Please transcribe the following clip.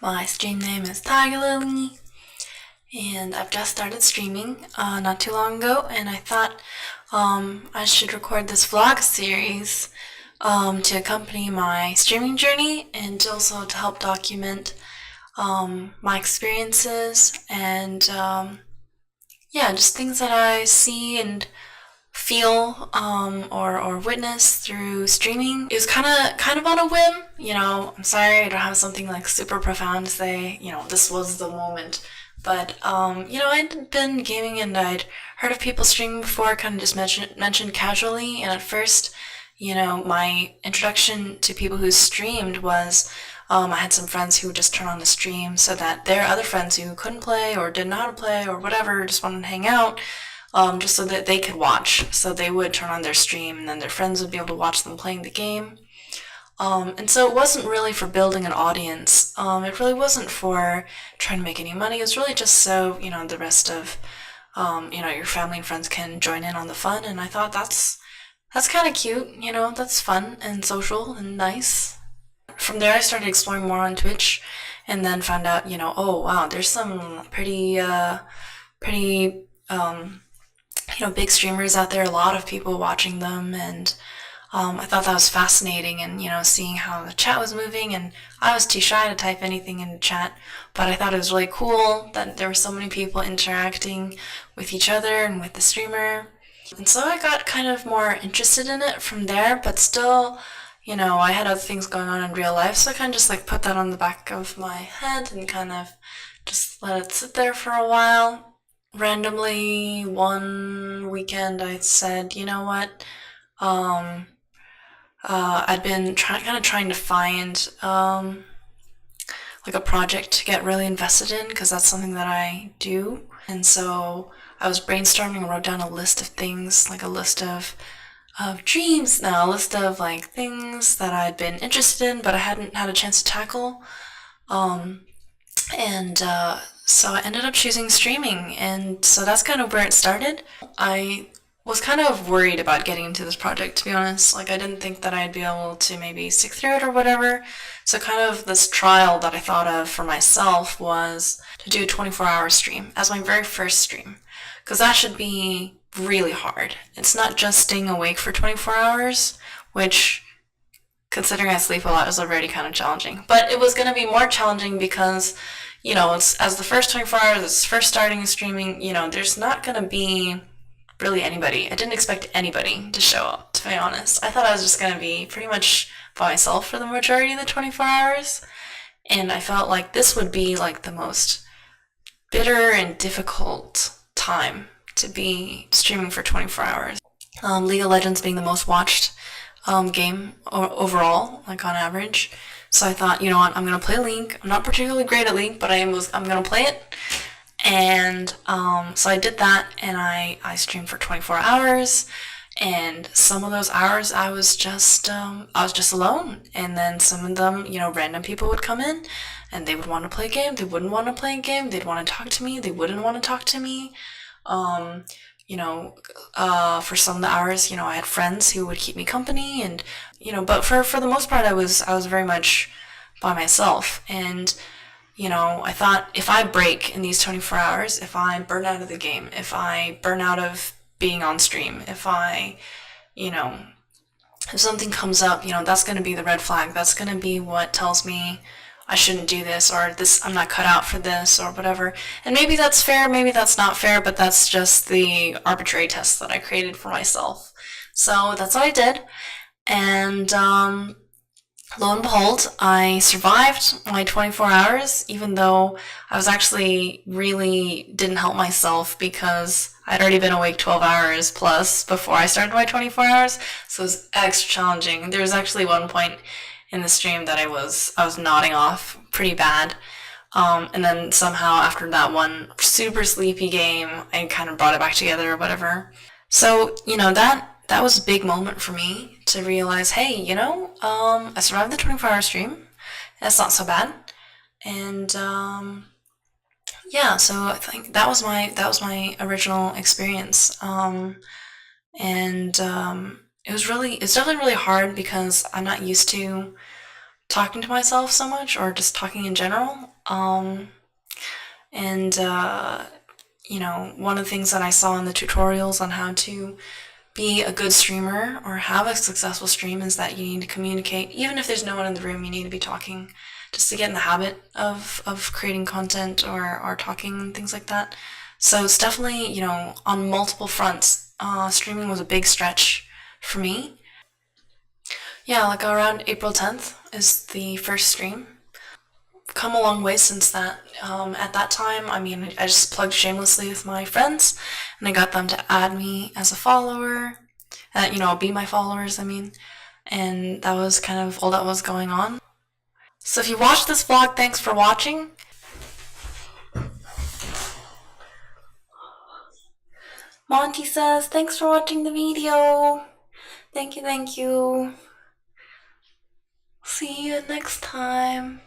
My stream name is Tiger Lily, and I've just started streaming not too long ago, and I thought I should record this vlog series to accompany my streaming journey and also to help document my experiences and yeah, just things that I see and feel or witness through streaming. It was kind of on a whim. I'm sorry I don't have something like super profound to say. This was the moment. But I'd been gaming and I'd heard of people streaming before, kind of just mentioned casually. And at first, my introduction to people who streamed was I had some friends who would just turn on the stream so that their other friends who couldn't play or didn't know how to play or whatever just wanted to hang out, just so that they could watch. So they would turn on their stream and then their friends would be able to watch them playing the game. And so it wasn't really for building an audience. It really wasn't for trying to make any money. It was really just so, the rest of, your family and friends can join in on the fun. And I thought that's kind of cute, that's fun and social and nice. From there, I started exploring more on Twitch and then found out, oh wow, there's some pretty, big streamers out there, a lot of people watching them, and I thought that was fascinating, and seeing how the chat was moving, and I was too shy to type anything in the chat, but I thought it was really cool that there were so many people interacting with each other and with the streamer, and so I got kind of more interested in it from there, but still, I had other things going on in real life, so I kind of just like put that on the back of my head and kind of just let it sit there for a while. Randomly, one weekend, I said, you know what? I'd been kind of trying to find like a project to get really invested in because that's something that I do. And so I was brainstorming and wrote down a list of things, like a list of dreams, now a list of like things that I'd been interested in but I hadn't had a chance to tackle. And so I ended up choosing streaming, and so that's kind of where it started. I was kind of worried about getting into this project, to be honest. Like, I didn't think that I'd be able to maybe stick through it or whatever. So, kind of this trial that I thought of for myself was to do a 24-hour stream as my very first stream, because that should be really hard. It's not just staying awake for 24 hours, which, considering I sleep a lot, is already kind of challenging. But it was going to be more challenging because, it's as the first 24 hours, it's first starting streaming, there's not going to be really anybody. I didn't expect anybody to show up, to be honest. I thought I was just going to be pretty much by myself for the majority of the 24 hours. And I felt like this would be like the most bitter and difficult time to be streaming for 24 hours. League of Legends being the most watched game overall, like on average. So I thought, you know what, I'm gonna play League. I'm not particularly great at League, but I'm gonna play it. And so I did that, and I streamed for 24 hours. And some of those hours I was just alone. And then some of them, random people would come in, and they would want to play a game. They wouldn't want to play a game. They'd want to talk to me. They wouldn't want to talk to me. Um, for some of the hours, I had friends who would keep me company, and but for the most part, I was very much by myself, and I thought if I break in these 24 hours, if I burn out of the game, if I burn out of being on stream, if I, you know, if something comes up, that's going to be the red flag. That's going to be what tells me I shouldn't do this, or this, I'm not cut out for this, or whatever. And maybe that's fair, maybe that's not fair, but that's just the arbitrary test that I created for myself. So that's what I did. And lo and behold, I survived my 24 hours, even though I was actually really didn't help myself because I'd already been awake 12 hours plus before I started my 24 hours. So it was extra challenging. There was actually one point in the stream that I was nodding off pretty bad. And then somehow after that one super sleepy game, I kind of brought it back together or whatever. So, that was a big moment for me to realize, hey, I survived the 24-hour stream. That's not so bad. And yeah, so I think that was my original experience. And it's definitely really hard because I'm not used to talking to myself so much, or just talking in general. And you know, one of the things that I saw in the tutorials on how to be a good streamer or have a successful stream is that you need to communicate. Even if there's no one in the room, you need to be talking just to get in the habit of creating content or talking and things like that. So it's definitely, you know, on multiple fronts. Streaming was a big stretch for me. Yeah, like around April 10th is the first stream. Come a long way since that. At that time, I mean, I just plugged shamelessly with my friends, and I got them to add me as a follower, you know, be my followers, I mean, and that was kind of all that was going on. So if you watched this vlog, thanks for watching. Monty says, thanks for watching the video. Thank you, thank you. See you next time.